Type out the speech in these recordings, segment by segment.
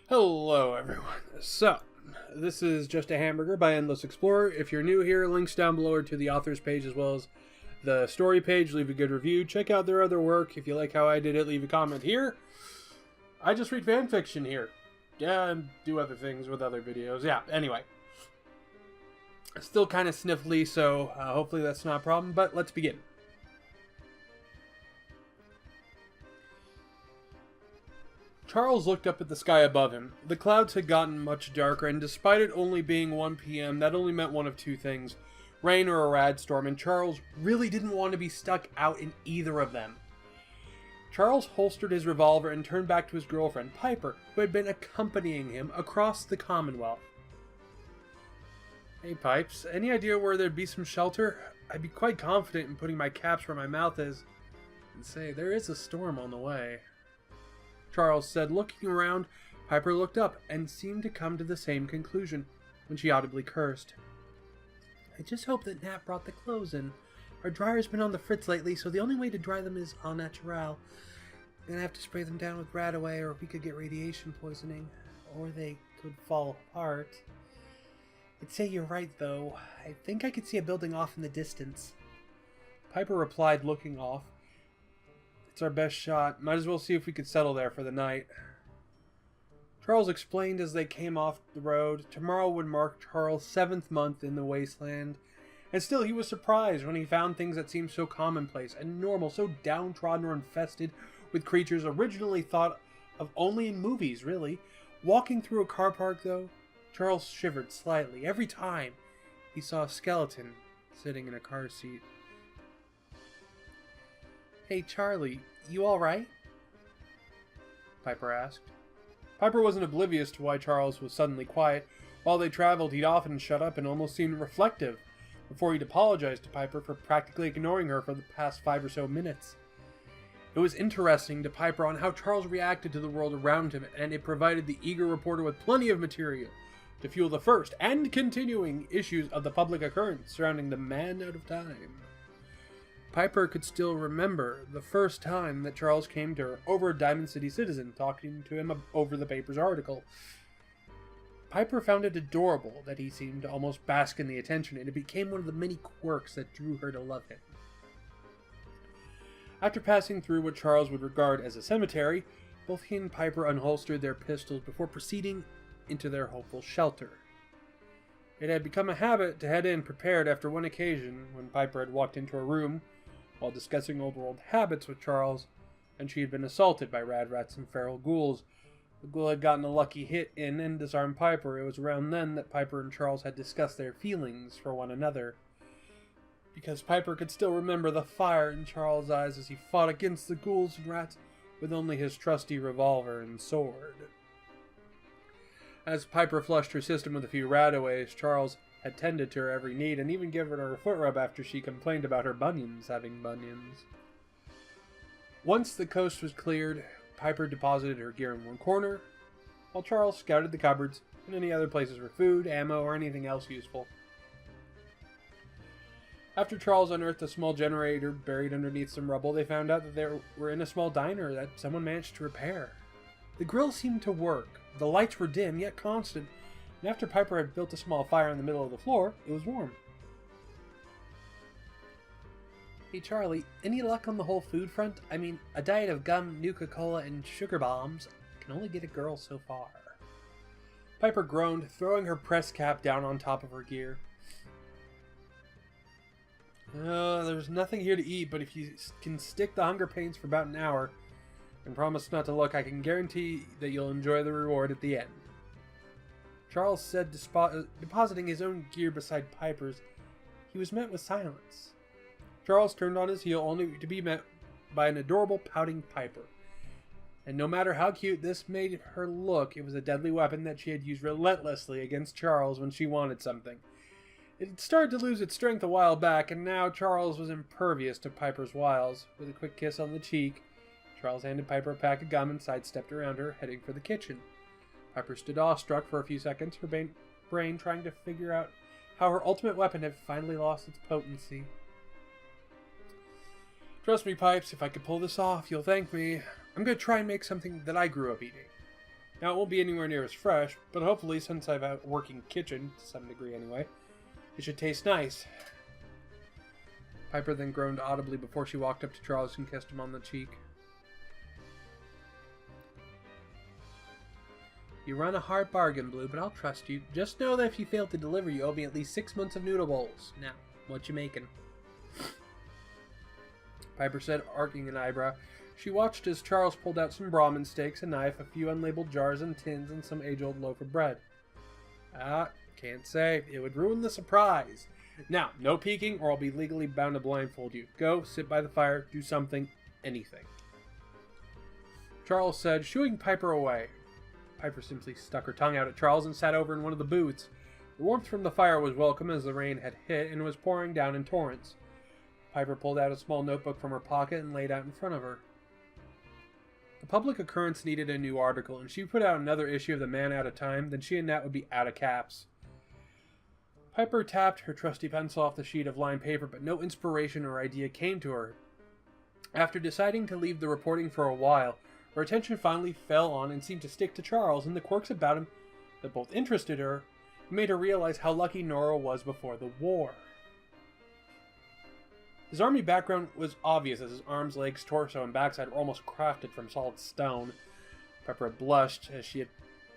Hello everyone. So, this is Just a Hamburger by EndlessExplorer. If you're new here, links down below to the author's page as well as the story page. Leave a good review. Check out their other work. If you like how I did it, leave a comment here. I just read fan fiction here. Yeah, and do other things with other videos. Yeah, anyway. Still kind of sniffly, so hopefully that's not a problem, but let's begin. Charles looked up at the sky above him. The clouds had gotten much darker, and despite it only being 1 p.m., that only meant one of two things: rain or a rad storm, and Charles really didn't want to be stuck out in either of them. Charles holstered his revolver and turned back to his girlfriend, Piper, who had been accompanying him across the Commonwealth. "Hey, Pipes, any idea where there'd be some shelter? I'd be quite confident in putting my caps where my mouth is. And say, there is a storm on the way," Charles said. Looking around, Piper looked up and seemed to come to the same conclusion when she audibly cursed. "I just hope that Nat brought the clothes in. Our dryer's been on the fritz lately, so the only way to dry them is au naturel. I'm gonna have to spray them down with Radaway, or we could get radiation poisoning. Or they could fall apart. I'd say you're right, though. I think I could see a building off in the distance." Piper replied, looking off. "It's our best shot. Might as well see if we could settle there for the night." Charles explained as they came off the road. Tomorrow would mark Charles' 7th month in the wasteland, and still he was surprised when he found things that seemed so commonplace and normal, so downtrodden or infested with creatures originally thought of only in movies, really. Walking through a car park, though, Charles shivered slightly every time he saw a skeleton sitting in a car seat. "Hey, Charlie, you alright?" Piper asked. Piper wasn't oblivious to why Charles was suddenly quiet. While they traveled, he'd often shut up and almost seemed reflective before he'd apologize to Piper for practically ignoring her for the past 5 or so minutes. It was interesting to Piper on how Charles reacted to the world around him, and it provided the eager reporter with plenty of material to fuel the first and continuing issues of the public occurrence surrounding the man out of time. Piper could still remember the first time that Charles came to her over a Diamond City Citizen, talking to him over the paper's article. Piper found it adorable that he seemed to almost bask in the attention, and it became one of the many quirks that drew her to love him. After passing through what Charles would regard as a cemetery, both he and Piper unholstered their pistols before proceeding into their hopeful shelter. It had become a habit to head in prepared after one occasion when Piper had walked into a room while discussing old world habits with Charles, and she had been assaulted by rad rats and feral ghouls. The ghoul had gotten a lucky hit in and disarmed Piper. It was around then that Piper and Charles had discussed their feelings for one another, because Piper could still remember the fire in Charles' eyes as he fought against the ghouls and rats with only his trusty revolver and sword. As Piper flushed her system with a few Radaways, Charles had tended to her every need and even given her a foot rub after she complained about her bunions having bunions. Once the coast was cleared, Piper deposited her gear in one corner, while Charles scouted the cupboards and any other places for food, ammo, or anything else useful. After Charles unearthed a small generator buried underneath some rubble, they found out that they were in a small diner that someone managed to repair. The grill seemed to work. The lights were dim, yet constant, and after Piper had built a small fire in the middle of the floor, it was warm. "Hey, Charlie, any luck on the whole food front? I mean, a diet of gum, Nuka-Cola, and sugar bombs can only get a girl so far." Piper groaned, throwing her press cap down on top of her gear. There's nothing here to eat, but if you can stick the hunger pains for about an hour and promise not to look, I can guarantee that you'll enjoy the reward at the end," Charles said, depositing his own gear beside Piper's. He was met with silence. Charles turned on his heel only to be met by an adorable pouting Piper. And no matter how cute this made her look, it was a deadly weapon that she had used relentlessly against Charles when she wanted something. It had started to lose its strength a while back, and now Charles was impervious to Piper's wiles. With a quick kiss on the cheek, Charles handed Piper a pack of gum and sidestepped around her, heading for the kitchen. Piper stood awestruck for a few seconds, her brain trying to figure out how her ultimate weapon had finally lost its potency. "Trust me, Pipes, if I could pull this off, you'll thank me. I'm going to try and make something that I grew up eating." Now, it won't be anywhere near as fresh, but hopefully, since I've a working kitchen, to some degree anyway, it should taste nice. Piper then groaned audibly before she walked up to Charles and kissed him on the cheek. You run a hard bargain, Blue, but I'll trust you. Just know that if you fail to deliver, you owe me at least 6 months of noodle bowls. Now, what you making? Piper said, arcing an eyebrow. She watched as Charles pulled out some Brahmin steaks, a knife, a few unlabeled jars and tins, and some age-old loaf of bread. Can't say. It would ruin the surprise. Now, no peeking, or I'll be legally bound to blindfold you. Go, sit by the fire, do something, anything. Charles said, shooing Piper away. Piper simply stuck her tongue out at Charles and sat over in one of the booths. The warmth from the fire was welcome as the rain had hit and was pouring down in torrents. Piper pulled out a small notebook from her pocket and laid out in front of her. The public occurrence needed a new article, and she put out another issue of The Man at a Time, then she and Nat would be out of caps. Piper tapped her trusty pencil off the sheet of lined paper, but no inspiration or idea came to her. After deciding to leave the reporting for a while, her attention finally fell on and seemed to stick to Charles and the quirks about him that both interested her and made her realize how lucky Nora was before the war. His army background was obvious as his arms, legs, torso, and backside were almost crafted from solid stone. Pepper had blushed as she had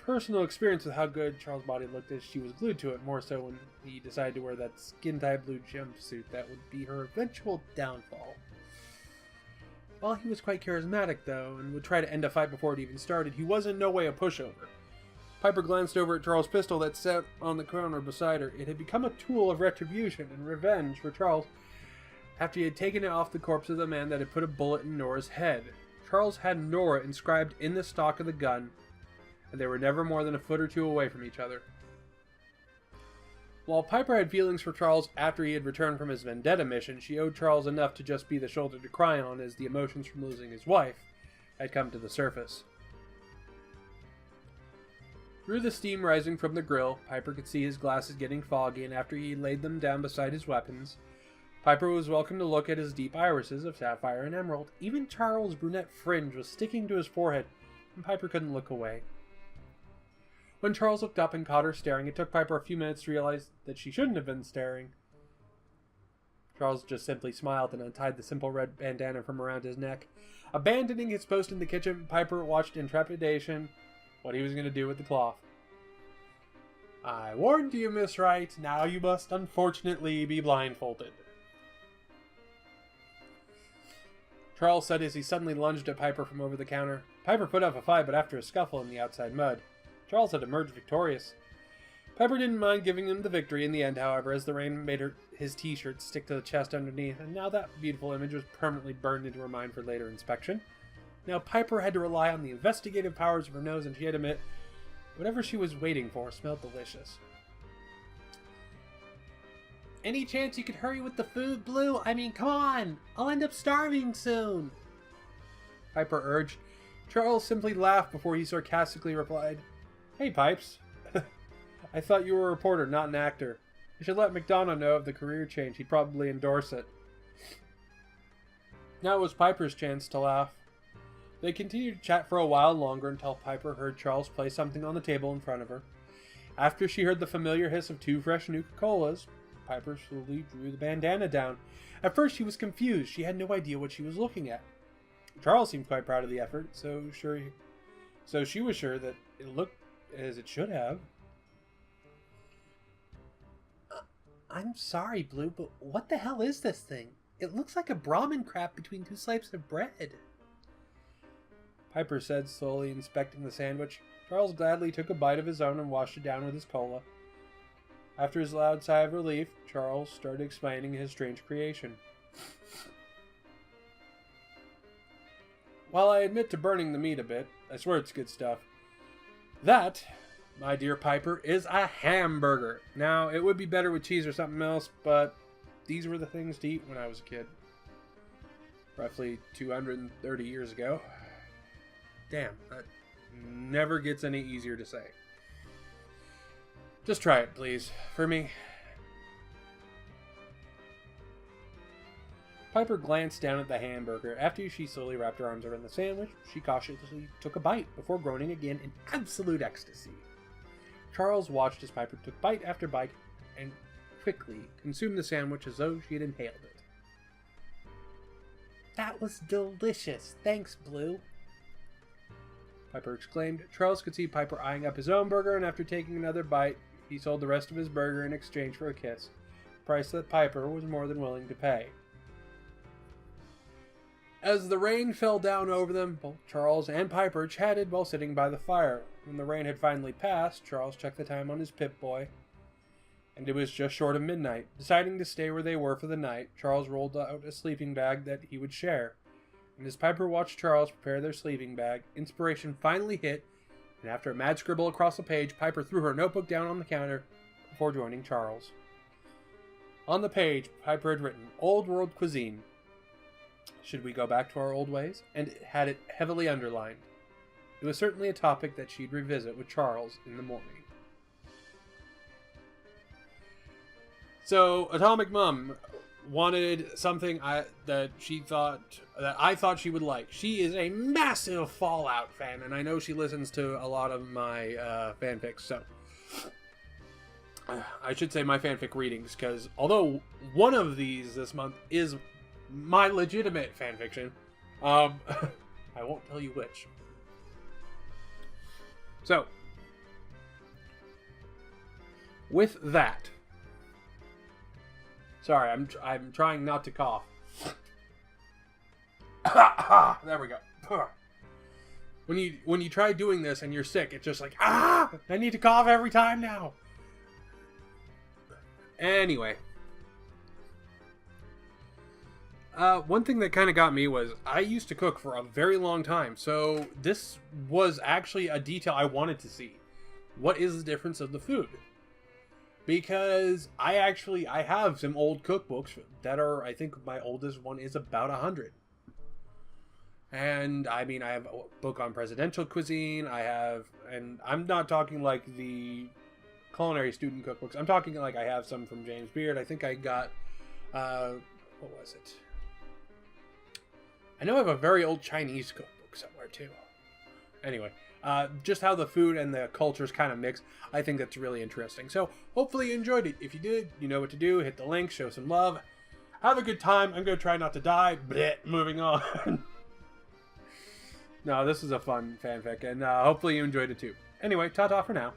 personal experience with how good Charles' body looked as she was glued to it, more so when he decided to wear that skin-tight blue jumpsuit that would be her eventual downfall. While he was quite charismatic, though, and would try to end a fight before it even started, he was in no way a pushover. Piper glanced over at Charles' pistol that sat on the counter beside her. It had become a tool of retribution and revenge for Charles after he had taken it off the corpse of the man that had put a bullet in Nora's head. Charles had Nora inscribed in the stock of the gun, and they were never more than a foot or two away from each other. While Piper had feelings for Charles after he had returned from his vendetta mission, she owed Charles enough to just be the shoulder to cry on as the emotions from losing his wife had come to the surface. Through the steam rising from the grill, Piper could see his glasses getting foggy, and after he laid them down beside his weapons, Piper was welcome to look at his deep irises of sapphire and emerald. Even Charles' brunette fringe was sticking to his forehead, and Piper couldn't look away. When Charles looked up and caught her staring, it took Piper a few minutes to realize that she shouldn't have been staring. Charles just simply smiled and untied the simple red bandana from around his neck. Abandoning his post in the kitchen, Piper watched in trepidation what he was going to do with the cloth. I warned you, Miss Wright. Now you must unfortunately be blindfolded. Charles said as he suddenly lunged at Piper from over the counter. Piper put up a fight, but after a scuffle in the outside mud, Charles had emerged victorious. Piper didn't mind giving him the victory in the end, however, as the rain made his t-shirt stick to the chest underneath, and now that beautiful image was permanently burned into her mind for later inspection. Now Piper had to rely on the investigative powers of her nose, and she had to admit, whatever she was waiting for smelled delicious. Any chance you could hurry with the food, Blue? I mean, come on! I'll end up starving soon! Piper urged. Charles simply laughed before he sarcastically replied, Hey, Pipes. I thought you were a reporter, not an actor. You should let McDonough know of the career change. He'd probably endorse it. Now it was Piper's chance to laugh. They continued to chat for a while longer until Piper heard Charles place something on the table in front of her. After she heard the familiar hiss of 2 fresh Nuka-Colas, Piper slowly drew the bandana down. At first she was confused. She had no idea what she was looking at. Charles seemed quite proud of the effort, so she was sure that it looked as it should have. I'm sorry, Blue, but what the hell is this thing? It looks like a Brahmin crap between 2 slices of bread. Piper said, slowly inspecting the sandwich. Charles gladly took a bite of his own and washed it down with his cola. After his loud sigh of relief, Charles started explaining his strange creation. While I admit to burning the meat a bit, I swear it's good stuff. That, my dear Piper, is a hamburger. Now, it would be better with cheese or something else, but these were the things to eat when I was a kid. Roughly 230 years ago. Damn, that never gets any easier to say. Just try it, please, for me. Piper glanced down at the hamburger. After she slowly wrapped her arms around the sandwich, she cautiously took a bite before groaning again in absolute ecstasy. Charles watched as Piper took bite after bite and quickly consumed the sandwich as though she had inhaled it. "That was delicious. Thanks, Blue," Piper exclaimed. Charles could see Piper eyeing up his own burger, and after taking another bite, he sold the rest of his burger in exchange for a kiss, a price that Piper was more than willing to pay. As the rain fell down over them, both Charles and Piper chatted while sitting by the fire. When the rain had finally passed, Charles checked the time on his Pip-Boy, and it was just short of midnight. Deciding to stay where they were for the night, Charles rolled out a sleeping bag that he would share. And as Piper watched Charles prepare their sleeping bag, inspiration finally hit, and after a mad scribble across the page, Piper threw her notebook down on the counter before joining Charles. On the page, Piper had written, "Old World Cuisine. Should we go back to our old ways?" and had it heavily underlined. It was certainly a topic that she'd revisit with Charles in the morning. So, Atomic Mom wanted something that I thought she would like. She is a massive Fallout fan, and I know she listens to a lot of my fanfics, so I should say my fanfic readings, because although one of these this month is my legitimate fanfiction, I won't tell you which. So, with that, sorry, I'm trying not to cough. There we go. When you try doing this and you're sick, it's just like, I need to cough every time now. Anyway, one thing that kind of got me was I used to cook for a very long time, so this was actually a detail I wanted to see. What is the difference of the food? Because I have some old cookbooks that are, I think my oldest one is about 100. And I mean, I have a book on presidential cuisine. And I'm not talking like the culinary student cookbooks. I'm talking like I have some from James Beard. I think I got, what was it? I know I have a very old Chinese cookbook somewhere too. Anyway, just how the food and the cultures kind of mix, I think that's really interesting. So hopefully you enjoyed it. If you did, you know what to do. Hit the link, show some love. Have a good time. I'm going to try not to die. Blech, moving on. No, this is a fun fanfic, and hopefully you enjoyed it too. Anyway, ta-ta for now.